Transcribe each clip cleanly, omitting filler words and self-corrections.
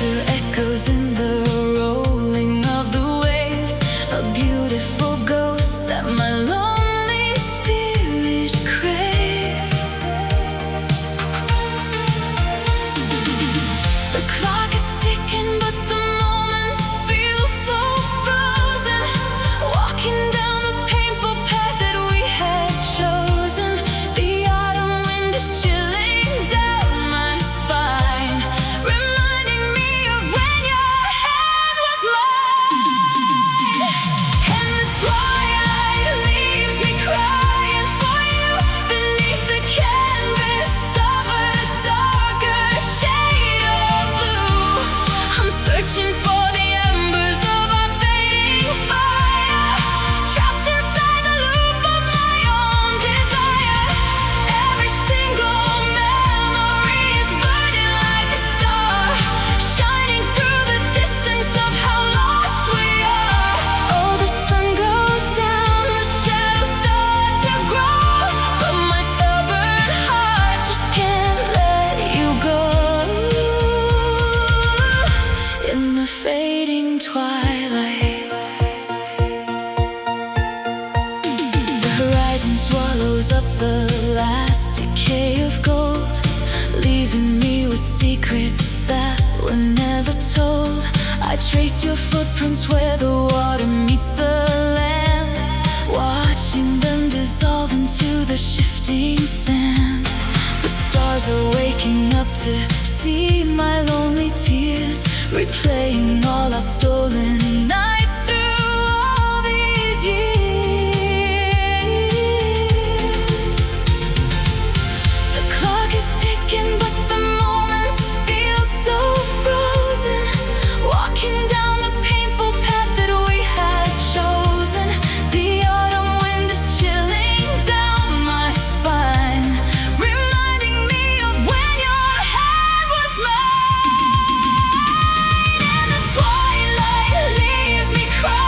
laughter echoes in the rolling of the waves. A beautiful ghost that my lonely spirit craves. The clock is ticking, but the moments feel so frozen. Walking down the painful path that we had chosen. The autumn wind is chilling down my spine, reminding me of when your hand was mine. And the twilight leaves me crying for you beneath the canvas of a darker shade of blue. I'm searching for the embers of our fading fire, trapped inside the loop of my own desire. Every single memory is burning like a star, shining through the distance of how lost we are. Oh, the sun goes down, the shadows start to grow, but my stubborn heart just can't let you go. In the fading twilight, the horizon swallows up the last decay of gold, leaving me with secrets that were never told. I trace your footprints where the water meets the land, watching them dissolve into the shifting sand. The stars are waking up to see my lonely tears, replaying all our stolen nights through all these years. The clock is ticking, but the moments feel so frozen. Walking down the painful path that we had chosen. The autumn wind is chilling down my spine, reminding me of when your hand was mine. And the twilight leaves me crying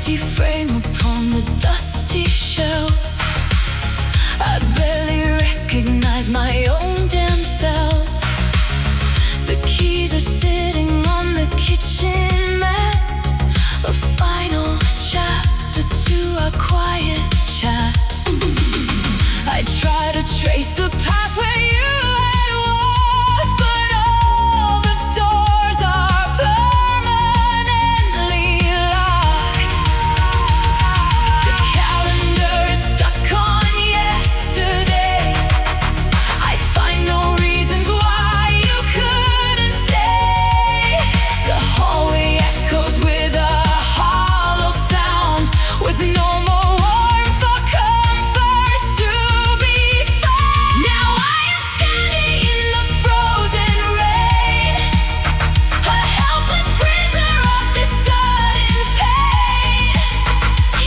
empty frame upon the dusty shelf. I barely recognize my own damn self. The keys are sitting on the kitchen mat, a final chapter to our quiet chat. I try to trace the path where you had walked, but all the doors are permanently locked. The calendar is stuck on yesterday. I find no reasons why you couldn't stay. The hallway echoes with a hollow sound, with no more warmth or comfort to be found. Now I am standing in the frozen rain, a helpless prisoner of this sudden pain.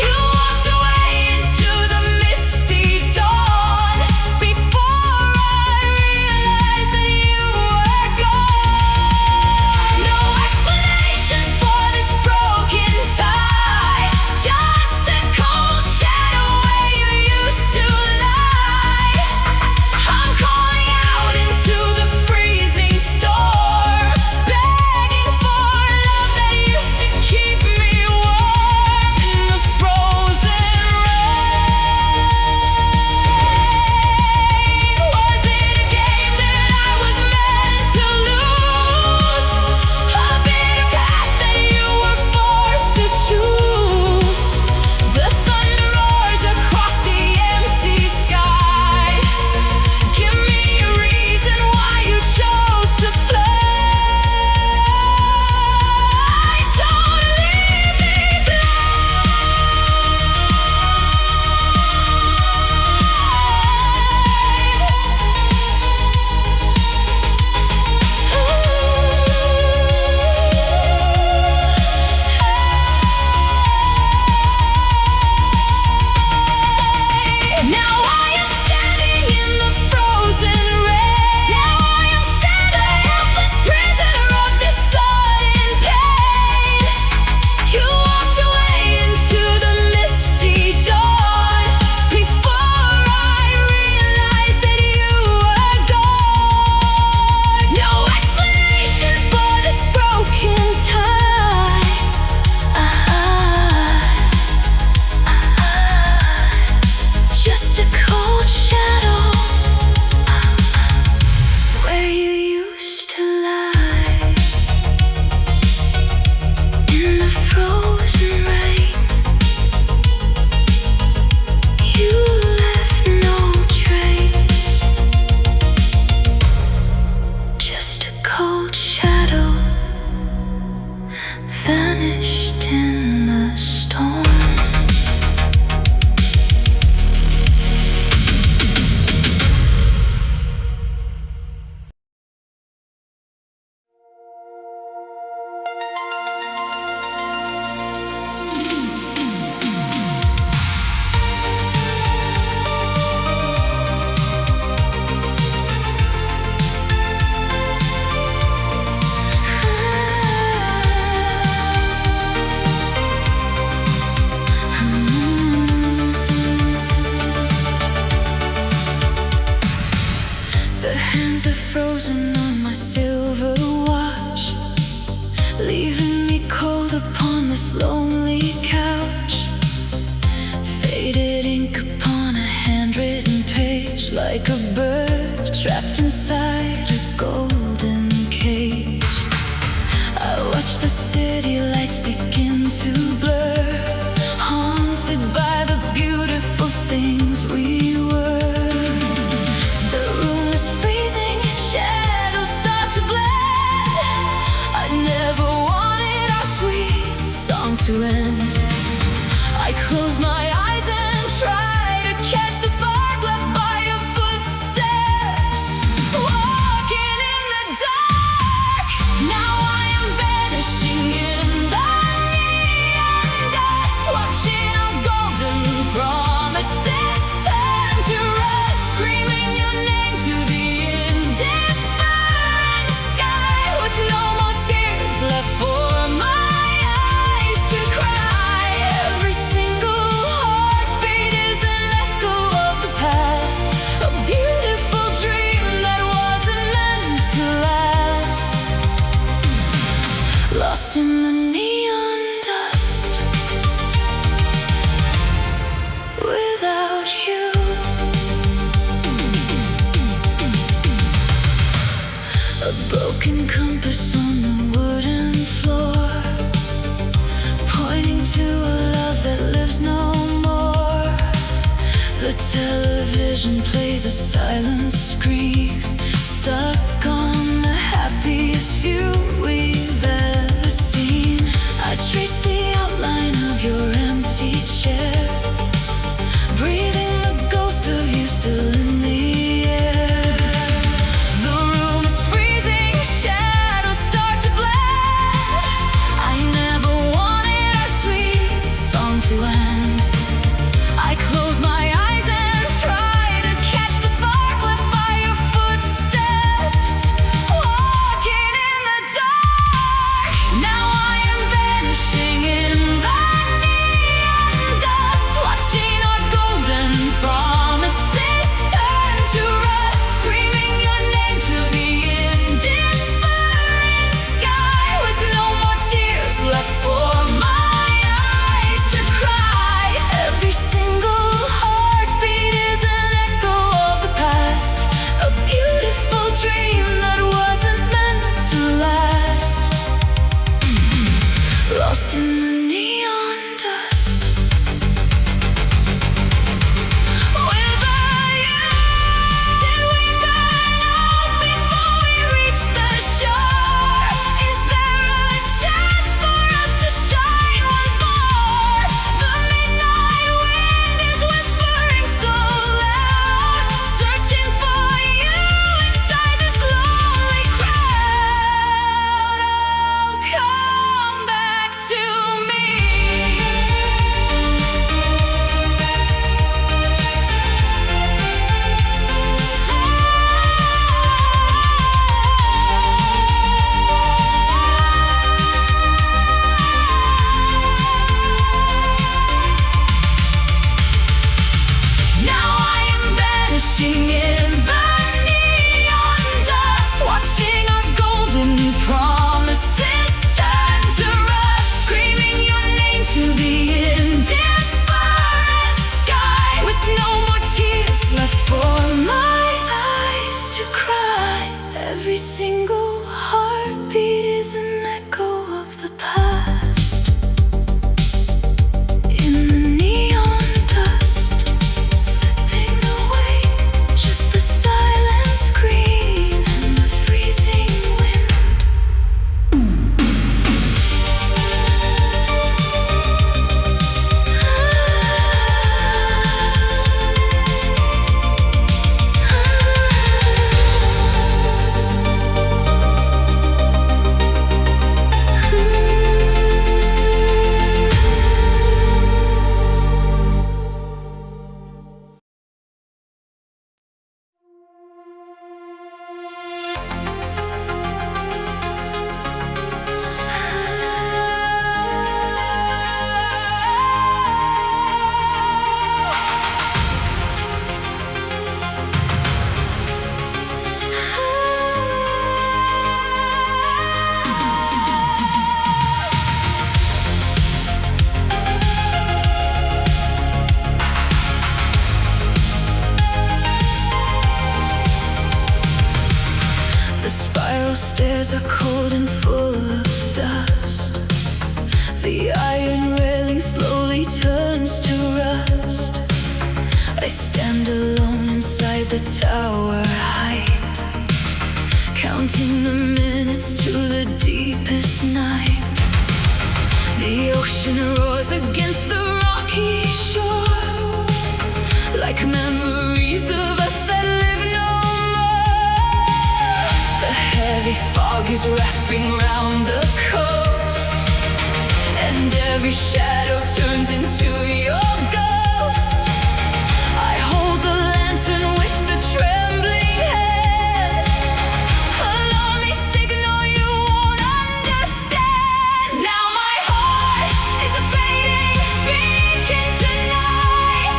You walked away into the misty dawn before I realized that you were gone. No explanations for this broken tie, just a cold shadow where you used to lie. I'm calling out into the freezing storm, begging for love that used to keep me warm in the frozen rain. Was it a game that I was meant to lose? A bitter path that you were forced to choose? The thunder roars across the empty sky. Give me a reason why you chose to fly. Don't leave me Now I am standing in the frozen rain. Now I am standing, a helpless prisoner of this sudden pain. You walked away into the misty dawn before I realized that you were gone. No explanations for this broken tie. Just a cold shadow where you used to lie in the frozen rain. You left no trace, just a cold shadow vanished in the storm. The hands are frozen on my silver watch, leaving me cold upon this lonely couch. Faded ink upon a handwritten page, like a bird trapped inside a golden cage. I watch the city lights begin to blur, haunted by the beautiful things we were. The room is freezing, shadows start to blend. I never wanted our sweet song to end. I close my eyes and try to catch the spark left by your footsteps, walking in the dark. Now I am vanishing in the neon dust, watching our golden promises turn to rust, screaming your name to the indifferent sky, with no more tears left for my eyes to cry. television plays a silent scream, stuck on the happiest view we've ever seen. I trace the outline of your empty chair, breathing the ghost of you still in the air. The room is freezing, shadows start to blend. I never wanted our sweet song to end. I close my eyes and try to catch the spark left by your footsteps, walking in the dark. Now I am vanishing in the neon dust, watching our golden promises turn to rust, screaming your name to the indifferent sky, with no more tears left for my eyes to cry. Every single heartbeat is an echo of the past, a beautiful dream that wasn't meant to last, lost in the neon dust. Without you, did we burn out before we reached the shore? Is there a chance for us to shine once more? The midnight wind is whispering so loud, searching for you inside this lonely crowd. Oh, come back to me. Now I am vanishing in the neon dust, watching our golden promises turn to rust, screaming your name to the indifferent sky, with no more tears left for my eyes to cry. Every single heartbeat is an echo of the past, in the neon dust, slipping away, just the silent screen and the freezing wind. The spiral stairs are cold and full of dust. The iron railing slowly turns to rust. I stand alone inside the tower height, counting the minutes to the deepest night. The ocean roars against the rocky shore, like memories of us that live no more. The heavy fog is wrapping round the coast, and every shadow turns into your ghost. I hold the lantern with the trembling hand, a lonely signal you won't understand. Now my heart is a fading beacon tonight,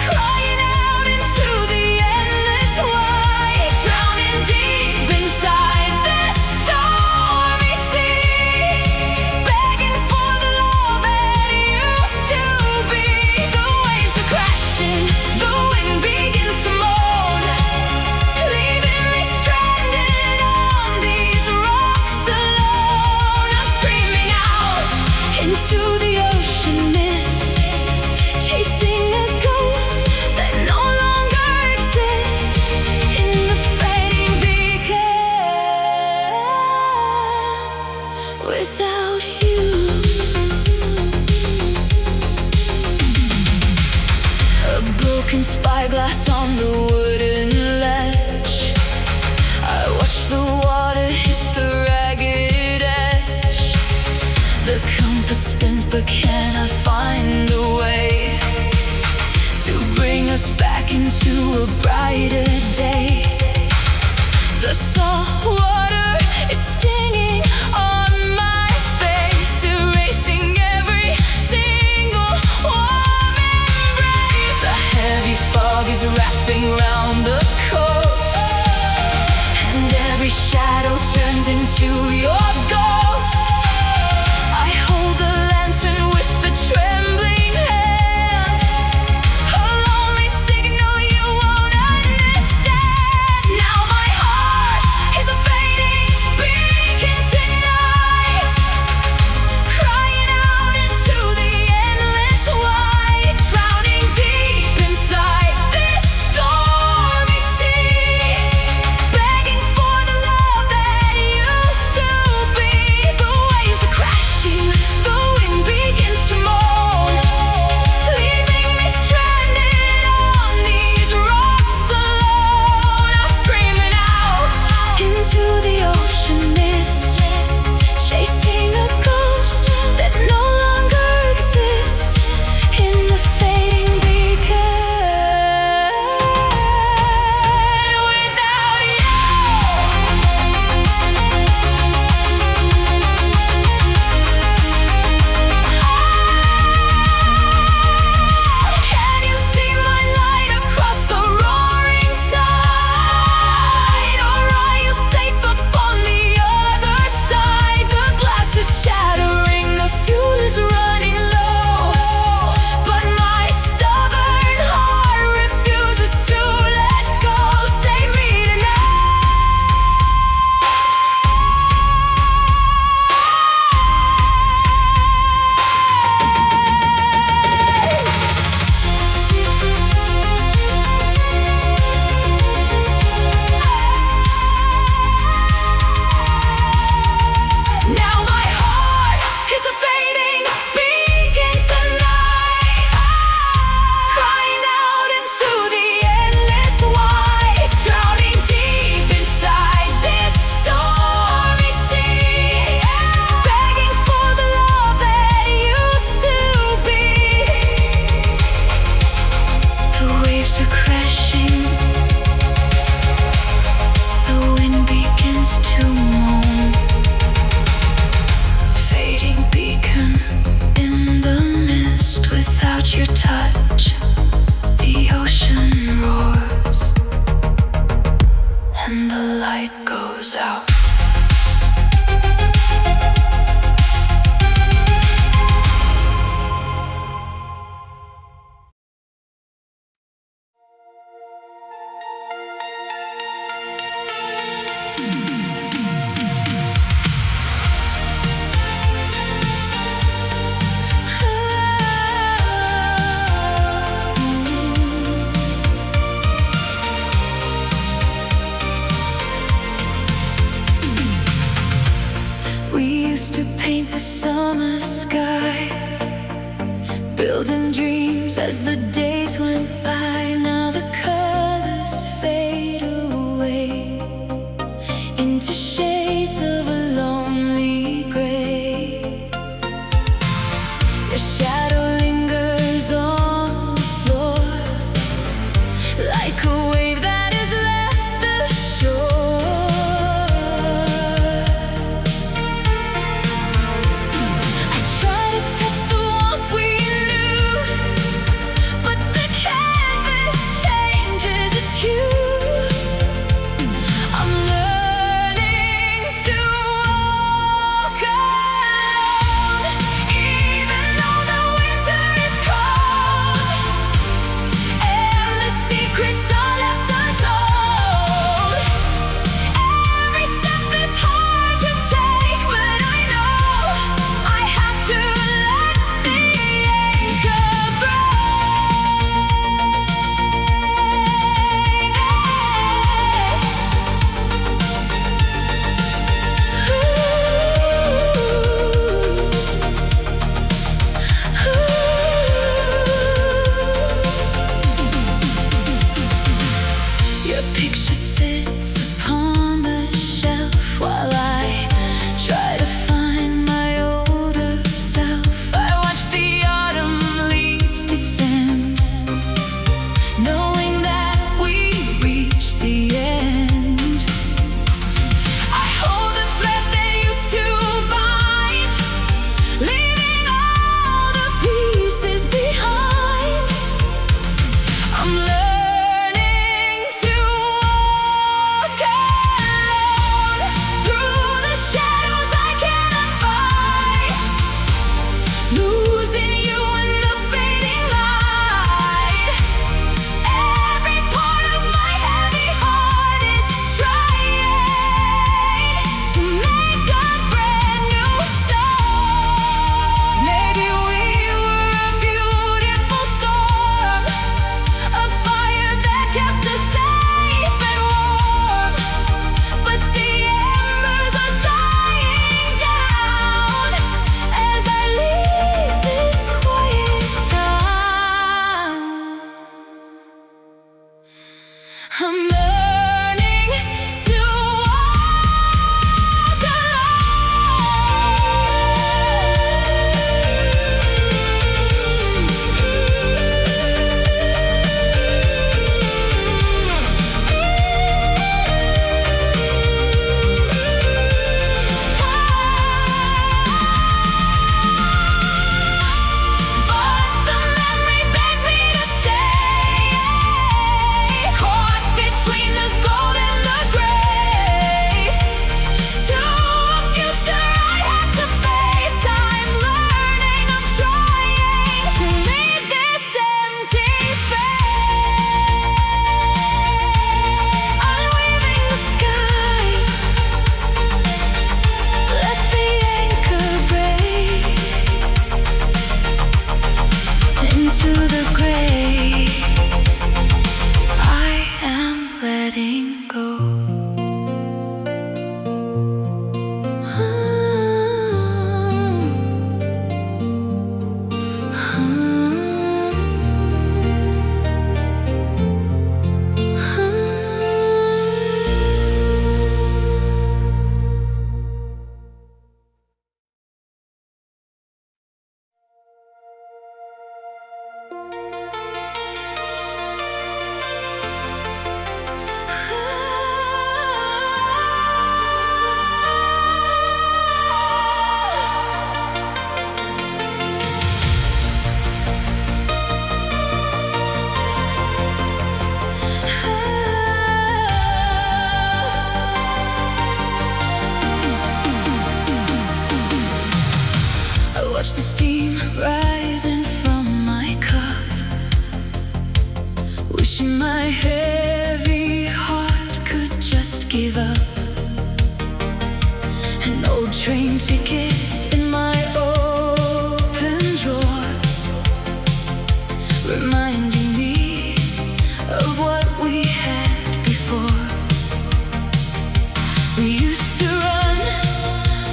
crying out into the endless white, drowning deep inside this stormy sea, begging for the love that used to be. The waves are crashing, the wind begins to moan, leaving me stranded on these rocks alone. I'm screaming out into the ocean mist, chasing a ghost, distance, but cannot find a way to bring us back into a brighter day. The salt water is stinging on my face, erasing every single warm embrace. A heavy fog is wrapping round the coast, and every shadow turns into your ghost. I hold the lantern with the trembling hand, a lonely signal you won't understand. Now my heart is a fading beacon tonight, crying out into the endless white, drowning deep inside this stormy sea, begging for the love that used to be. The waves are crashing, the wind begins to moan, leaving me stranded on these rocks alone. I'm screaming out into the ocean mist, chasing a ghost that no longer exists in the fading beacon. Without you, can you see my light across the roaring tide? Or are you safe upon the other side? The glass is shattering, the fuel is running low, but my stubborn heart refuses to let go. Save me now. My heart is a fading beacon tonight, crying out into the endless white, drowning deep inside this stormy sea, begging for the love that used to be. The waves are crashing, the wind begins to moan, fading beacon in the mist. Without your touch, the ocean roars, and the light goes out. We used to paint the summer sky, building dreams as the days went by. Now the colors fade away into shades of a lonely gray. Your shadow lingers on the floor, like a wave that has left the shore. I try to touch the warmth we knew, but the canvas changes, it's you. I'm learning to walk alone, even though the wind Wishing my heavy heart could just give up. An old train ticket in my open drawer, reminding me of what we had before. We used to run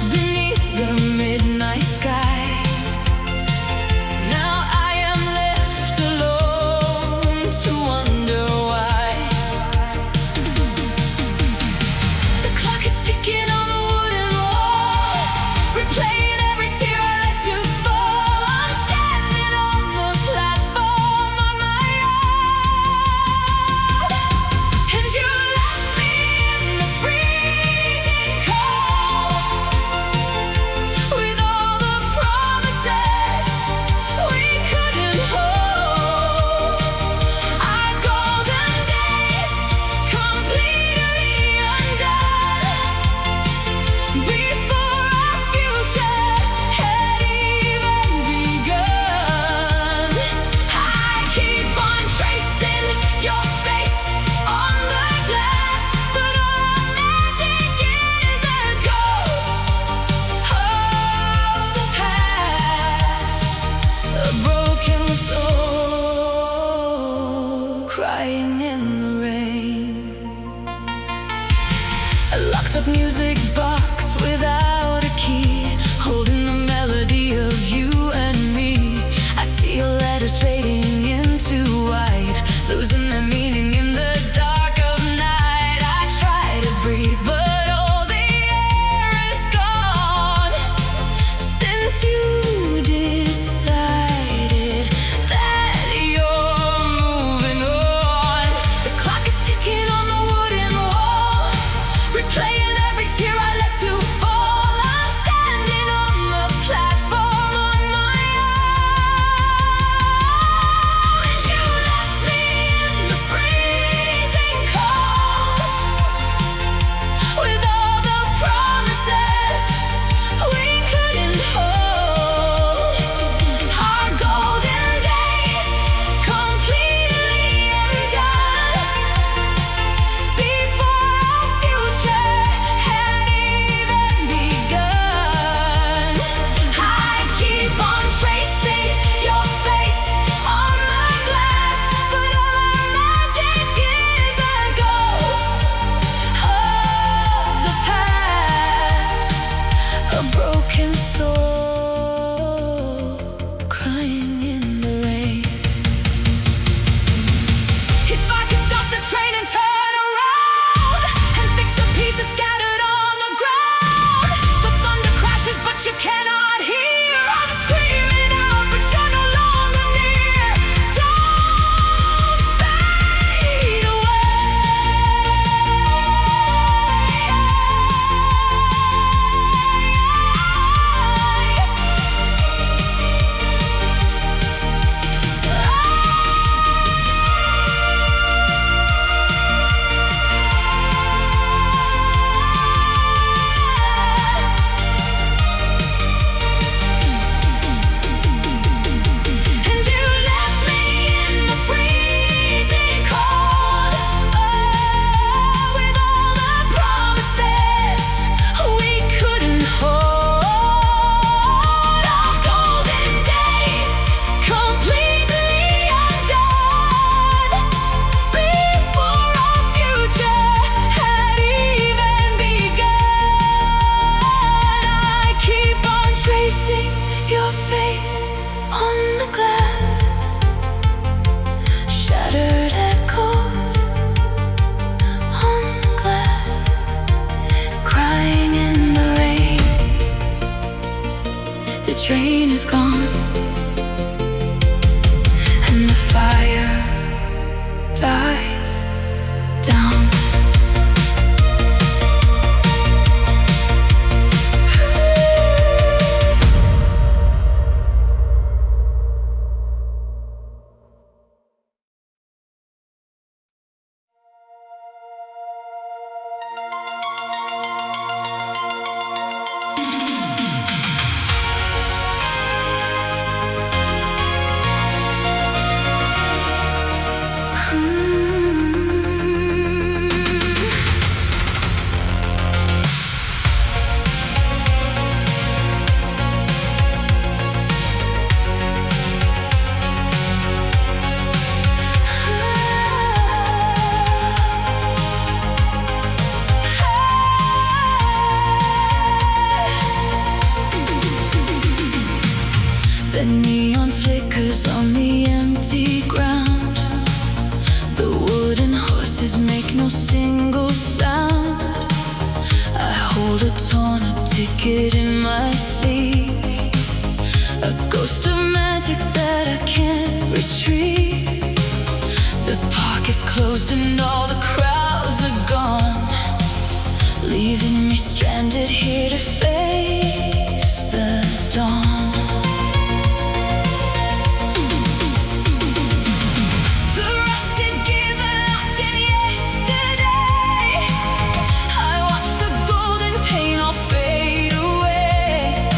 beneath the midnight sky. Now I am left alone to wonder why. The clock is ticking on the wooden wall, replaying every tear I let to fall. I'm standing on the platform on my own, and you left me in the freezing cold, with all the promises we couldn't hold. Our golden days completely undone, before our future had even begun. I keep on tracing your face on the glass, but all our magic is a ghost of the past. A broken soul crying in the rain. A locked up music box without a key, holding the melody of you and me. I see your letters fading into white, losing their meaning in the dark of night. I try to breathe, but all the air is gone, since you decided that you're moving on. The clock is ticking on the wooden wall, replaying every tear I let to fall. I'm standing on the platform on my own, and you left me in the freezing cold, with all the promises we couldn't hold. Our golden days completely undone, before our future had even begun. I keep on tracing your face on the glass, but all our magic is a ghost of the past. A broken soul crying in the rain. If I could stop the train and turn around and fix the pieces scattered on the ground. The thunder crashes, but you cannot hear. I'm screaming out, but you're no longer near. Don't fade away. whispers on the empty ground. The wooden horses make no single sound. I hold a torn-up ticket in my sleeve, a ghost of magic that I can't retrieve. The park is closed and all the crowds are gone, leaving me stranded here to face the dawn. The rusted gears are locked in yesterday. I watch the golden paint all fade away.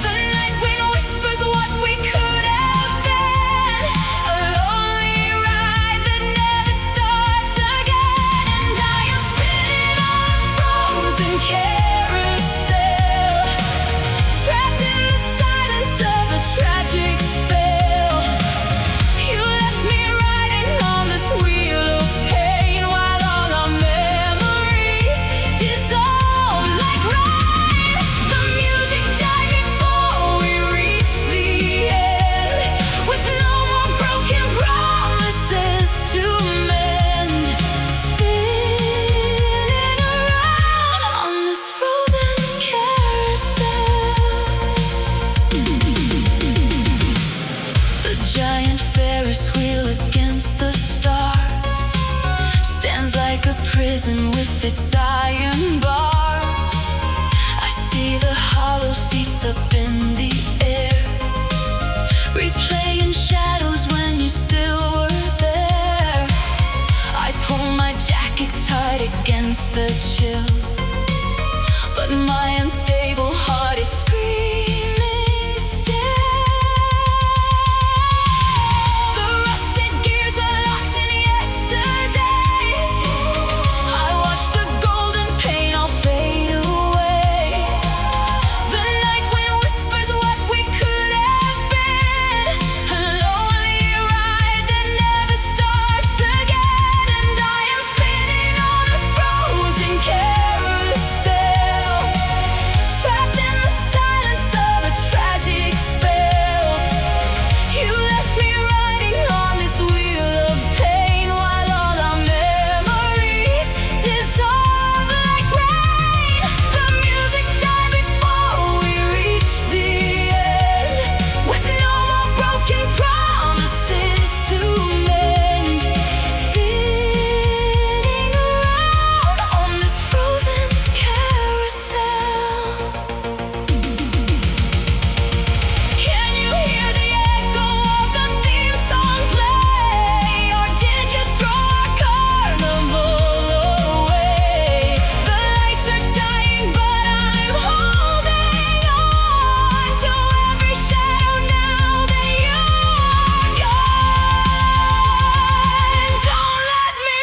The night wind whispers what we could have been, a lonely ride that never starts again. And I am spinning on a frozen carousel, trapped in the silence of a tragic spell. You left me riding on this wheel of pain, while all our memories dissolve like rain. The music died before we reached the end, with no more broken promises to mend. Spinning around on this frozen carousel. The giant Ferris wheel against the stars stands like a prison with its iron bars. I see the hollow seats up in the air, replaying shadows when you still were there. I pull my jacket tight against the chill, but my unstable heart is screaming still. The rusted gears are locked in yesterday. I watch the golden paint all fade away. The night wind whispers what we could have been, a lonely ride that never starts again. And I am spinning on a frozen carousel, trapped in the silence of a tragic spell. You left me riding on this wheel of pain, while all our memories dissolve like rain. The music died before we reached the end, with no more broken promises to mend. Spinning around on this frozen carousel. Can you hear the echo of the theme song play, or did you throw our carnival away? The lights are dying, but I'm holding on to every shadow now that you are gone. Don't let me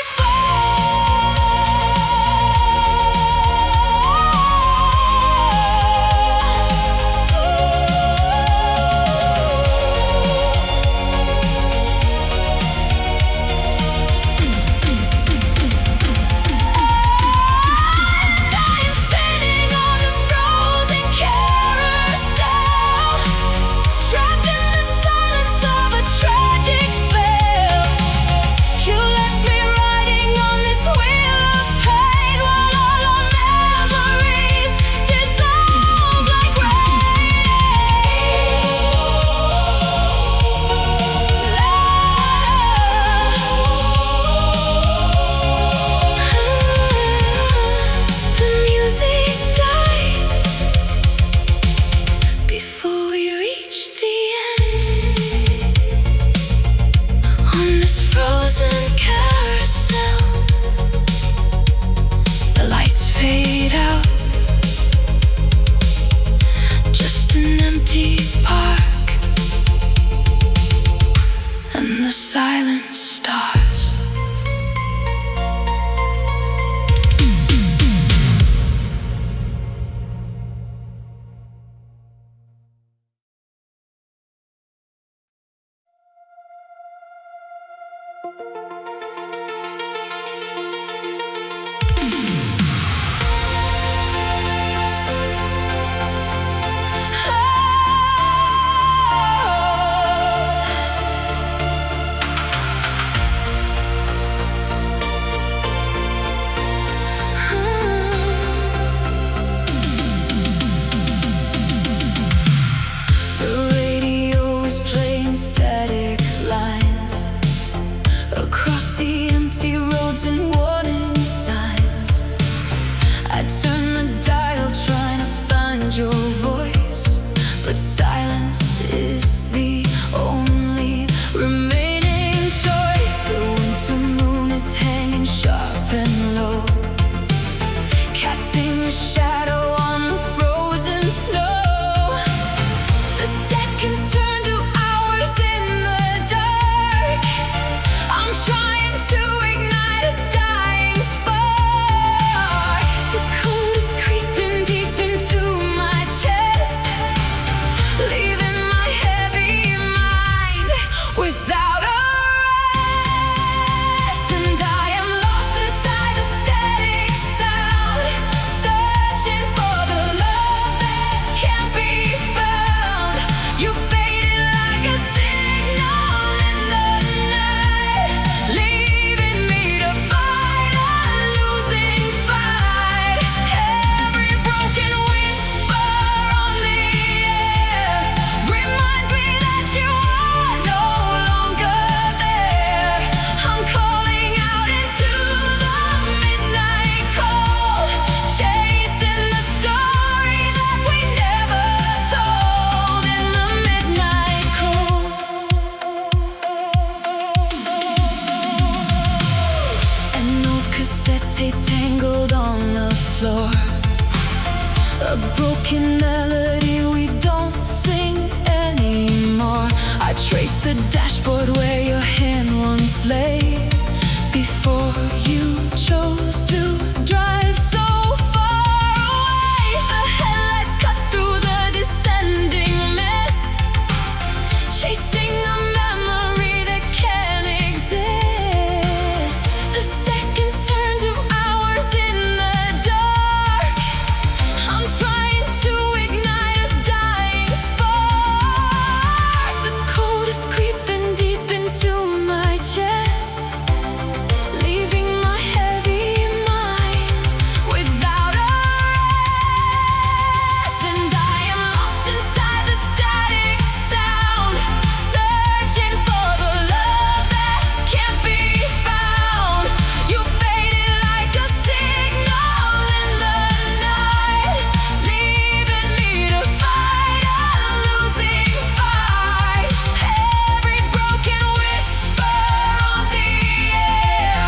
I'm spinning on a frozen carousel, trapped in the silence of a tragic spell. You left me riding on this wheel of pain, while all our memories dissolve like rain. The music died before we reached the end, on this frozen carousel. The lights fade out, just an empty park and the silent stars. without a rest. And I am lost inside the static sound, searching for the love that can't be found. You faded like a signal in the night, leaving me to fight a losing fight. Every broken whisper on the air reminds me that you are no longer there. I'm calling out into the midnight cold, chasing the story that we never told in the midnight cold. An old cassette tape tangled on the floor, a broken melody we don't sing anymore. I trace the dashboard where your hand once lay, before you chose to drive so far away. The headlights cut through the descending mist, chasing a memory that can't exist. The seconds turn to hours in the dark. I'm trying to ignite a dying spark. The cold is creeping deep into my chest, leaving my heavy mind without a rest. And I am lost inside the static sound, searching for the love that can't be found. You faded like a signal in the night, leaving me to fight a losing fight. Every broken whisper on the air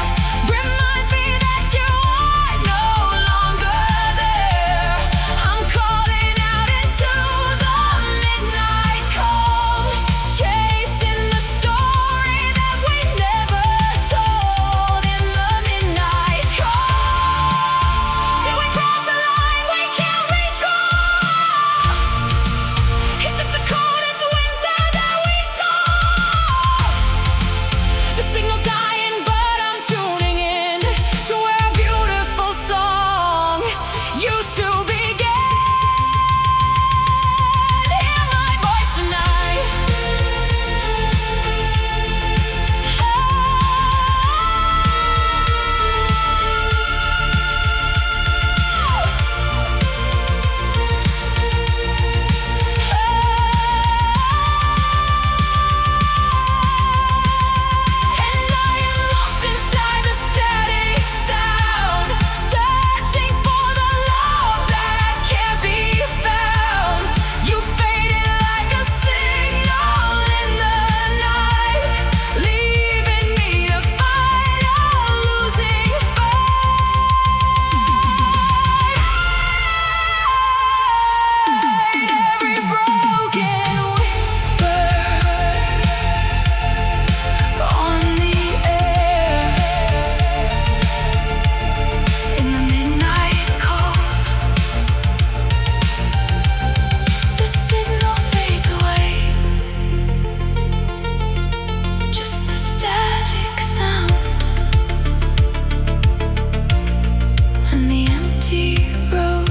reminds me that you are no longer there. I'm calling out into the midnight cold, chasing the story that we never told in the midnight cold. Till we cross a line we can't redraw. Is this the coldest winter that we saw? The signal's dying, but I'm tuning in to where a beautiful song used to begin. Hear my voice tonight. And I am lost inside the static sound, searching for the love that can't be found. You faded like a signal in the night, leaving me to fight a losing fight. Every broken whisper on the air in the midnight cold. The signal fades away, just the static sound and the empty road.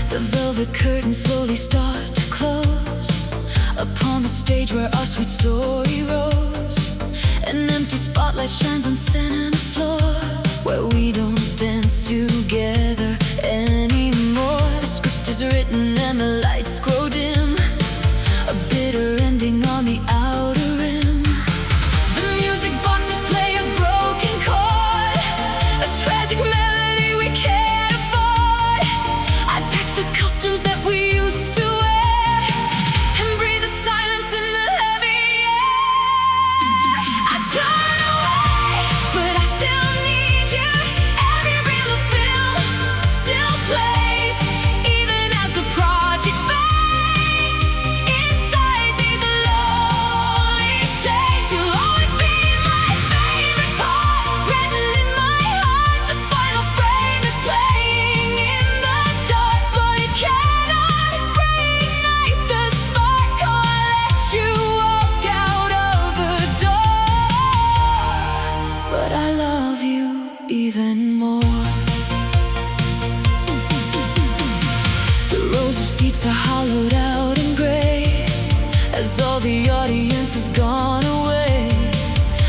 The velvet curtains slowly start to close upon the stage where our sweet story rose. An empty spotlight shines on center floor, where we don't dance together anymore. The script is written and the lights grow dim, a bitter ending on the outer silence has gone away.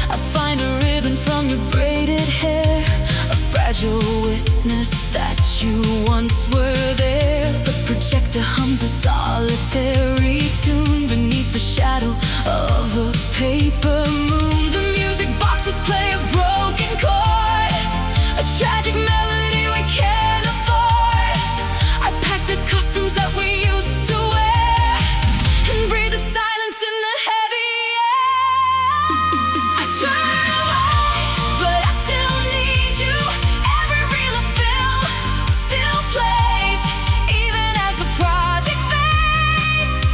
I find a ribbon from your braided hair, a fragile witness that you once were there. The projector hums a solitary tune beneath the shadow of a paper moon. The music boxes play a broken chord, a tragic melody we can't afford. I pack the costumes that we used to wear and breathe the silence in the heavy air. I turn away, but I still need you. Every reel of film still plays, even as the project fades.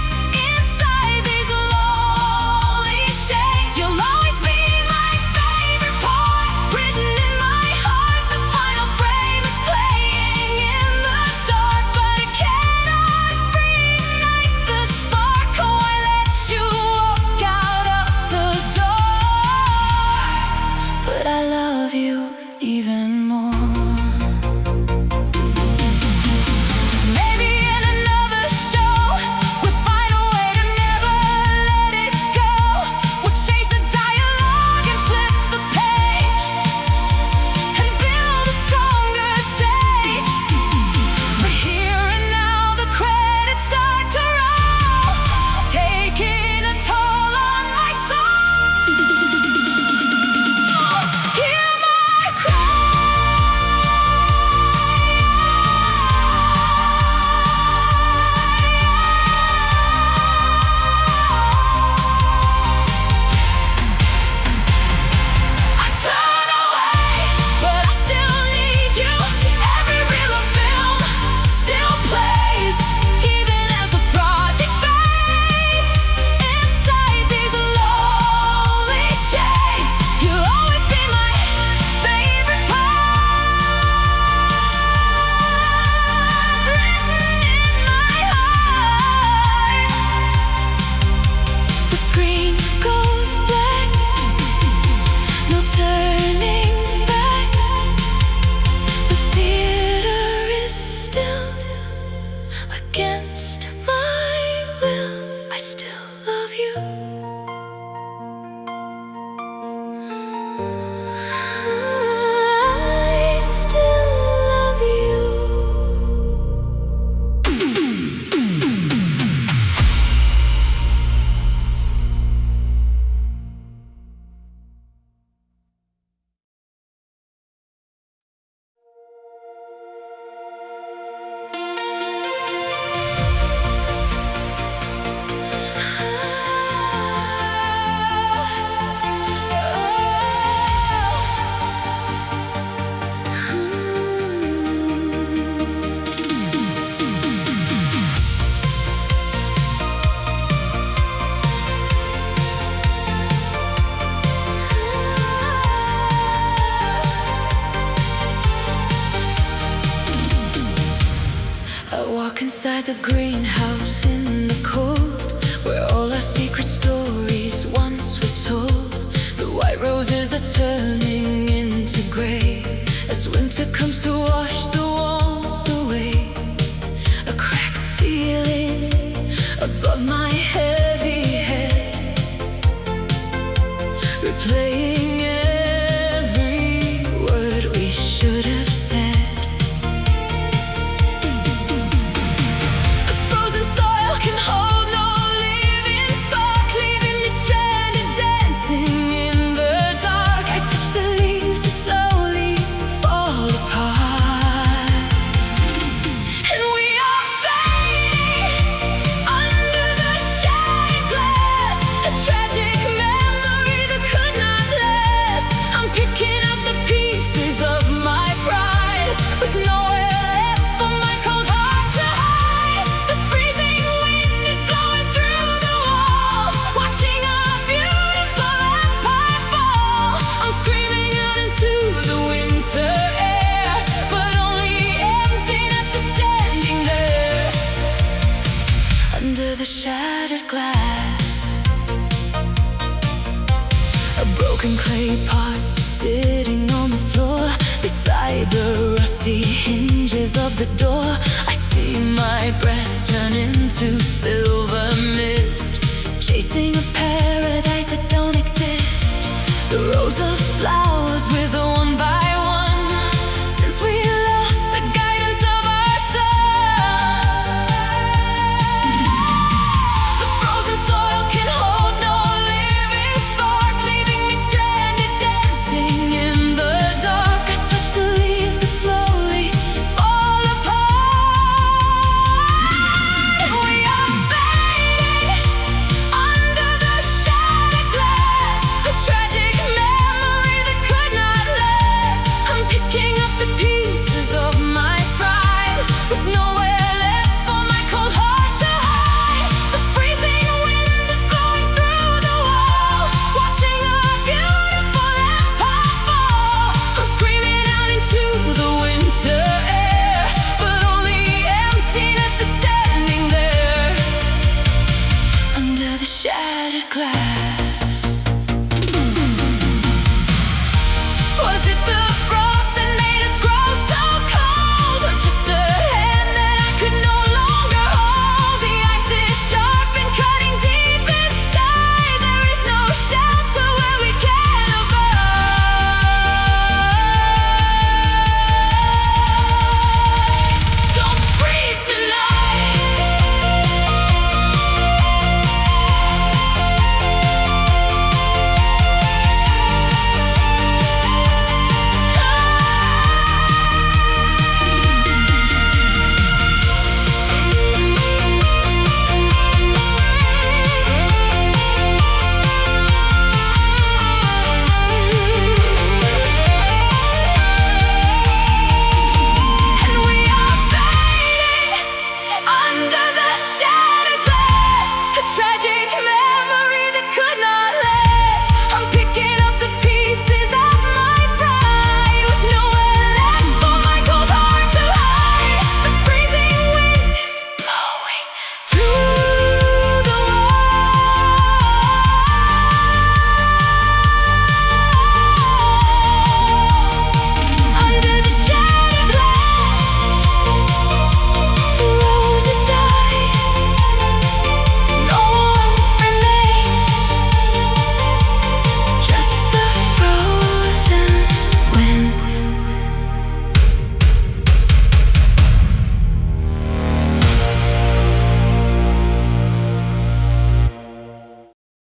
Inside these lonely shades, you'll always be my favorite part, written in my heart. The final frame is playing in the dark, but it cannot reignite the spark. Oh, I let you walk out of the door, but I love you even more. Maybe in another show we'll find a way to never let it go. We'll change the dialogue and flip the page and build a stronger stage. But here and now the credits start to roll, taking a toll on my soul. Hear my cry. I turn away, but I still need you. Every reel of film still plays, even as the project fades. Inside these lonely shades, you'll always be my favorite part, written in my heart. The screen goes black, no turning back. The theater is still against my will. I still love you. I still love you. I walk inside the greenhouse in the cold, where all our secret stories once were told. The white roses are turning into gray as winter comes to wash the warmth away. A cracked ceiling above my heavy head, replaying every word we should have said. The frozen soil can hold no living spark, leaving me stranded, dancing in the dark. I touch the leaves that slowly fall apart, and we are fading under the shattered glass. A tragic memory that could not last. I'm picking up the pieces of my pride, with nowhere left for my cold heart to hide. The freezing wind is blowing through the wall, watching our beautiful empire fall. I'm screaming out into the winter air, but only emptiness is standing there under the shattered glass. A broken clay pot sitting on the floor beside the rusty hinges of the door. I see my breath turn into silver mist, chasing a pair